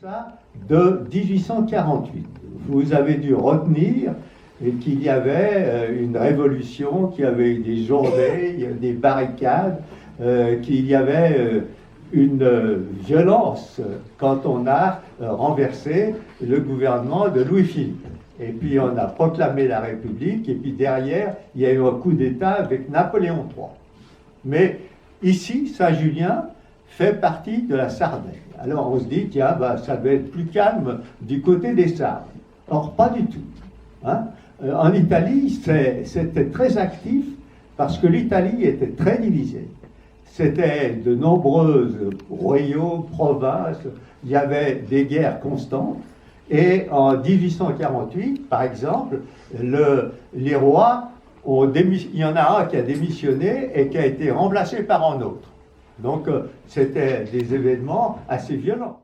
ça de 1848. Vous avez dû retenir qu'il y avait une révolution, qu'il y avait des journées, des barricades, qu'il y avait une violence quand on a renversé le gouvernement de Louis-Philippe. Et puis on a proclamé la République, et puis derrière, il y a eu un coup d'État avec Napoléon III. Mais ici, Saint-Julien fait partie de la Sardaigne. Alors on se dit, tiens, ça devait être plus calme du côté des Sardes. Or, pas du tout. Hein? En Italie, c'était très actif parce que l'Italie était très divisée. C'était de nombreux royaumes, provinces, il y avait des guerres constantes. Et en 1848, par exemple, les rois, il y en a un qui a démissionné et qui a été remplacé par un autre. Donc, c'était des événements assez violents.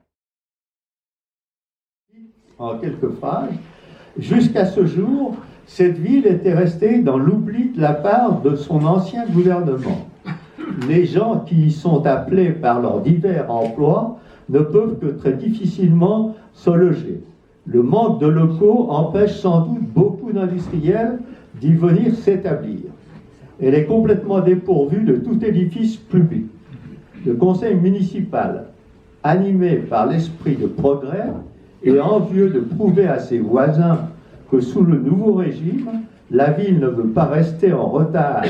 En quelques phrases, jusqu'à ce jour, cette ville était restée dans l'oubli de la part de son ancien gouvernement. Les gens qui y sont appelés par leurs divers emplois ne peuvent que très difficilement se loger. Le manque de locaux empêche sans doute beaucoup d'industriels d'y venir s'établir. Elle est complètement dépourvue de tout édifice public. Le conseil municipal, animé par l'esprit de progrès et envieux de prouver à ses voisins que sous le nouveau régime, la ville ne veut pas rester en retard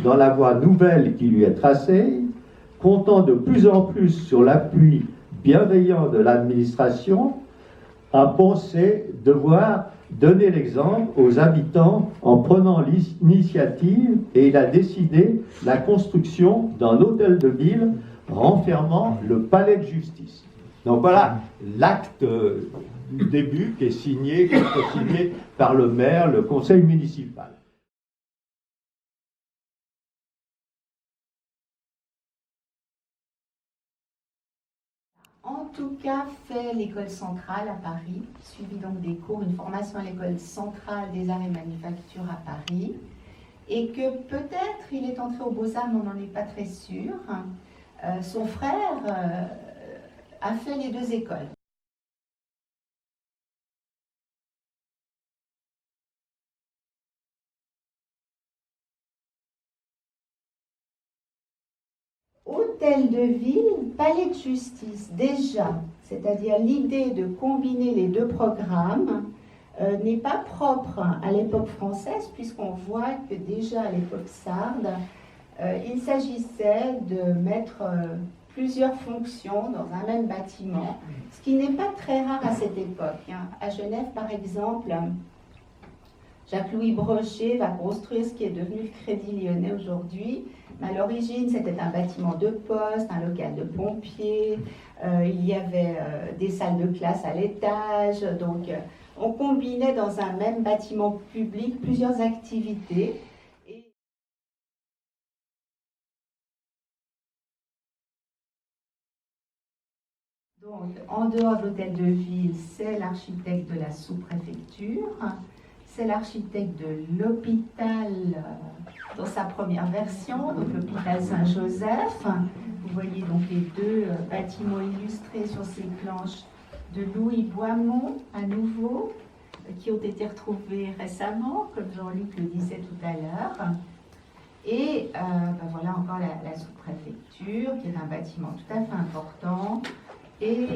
dans la voie nouvelle qui lui est tracée, comptant de plus en plus sur l'appui bienveillant de l'administration, a pensé devoir donner l'exemple aux habitants en prenant l'initiative, et il a décidé la construction d'un hôtel de ville renfermant le palais de justice. Donc voilà l'acte du début qui est signé par le maire, le conseil municipal. En tout cas, fait l'école centrale à Paris, suivi donc des cours, une formation à l'école centrale des arts et manufactures à Paris, et que peut-être il est entré aux Beaux-Arts, mais on n'en est pas très sûr. Son frère a fait les deux écoles. Hôtel de ville, palais de justice, déjà, c'est-à-dire l'idée de combiner les deux programmes n'est pas propre à l'époque française, puisqu'on voit que déjà à l'époque sarde, il s'agissait de mettre plusieurs fonctions dans un même bâtiment, ce qui n'est pas très rare à cette époque. À Genève, par exemple, Jacques-Louis Brochet va construire ce qui est devenu le Crédit Lyonnais aujourd'hui. Mais à l'origine, c'était un bâtiment de poste, un local de pompiers, il y avait des salles de classe à l'étage. Donc, on combinait dans un même bâtiment public plusieurs activités. Donc, en dehors de l'hôtel de ville, c'est l'architecte de la sous-préfecture. C'est l'architecte de l'hôpital dans sa première version, donc l'hôpital Saint-Joseph. Vous voyez donc les deux bâtiments illustrés sur ces planches de Louis Boismont, à nouveau, qui ont été retrouvés récemment, comme Jean-Luc le disait tout à l'heure. Et voilà encore la sous-préfecture, qui est un bâtiment tout à fait important, et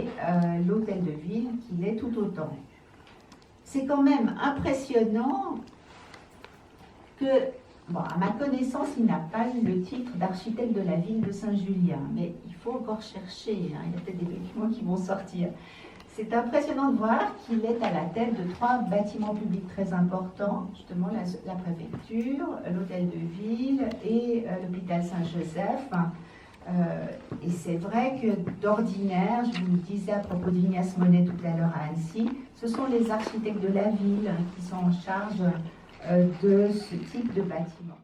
l'hôtel de ville, qui l'est tout autant. C'est quand même impressionnant que, à ma connaissance, il n'a pas eu le titre d'architecte de la ville de Saint-Julien, mais il faut encore chercher, il y a peut-être des documents qui vont sortir. C'est impressionnant de voir qu'il est à la tête de 3 bâtiments publics très importants, justement la préfecture, l'hôtel de ville et l'hôpital Saint-Joseph. Et c'est vrai que d'ordinaire, je vous le disais à propos d'Ignace Monet tout à l'heure à Annecy, ce sont les architectes de la ville qui sont en charge de ce type de bâtiment.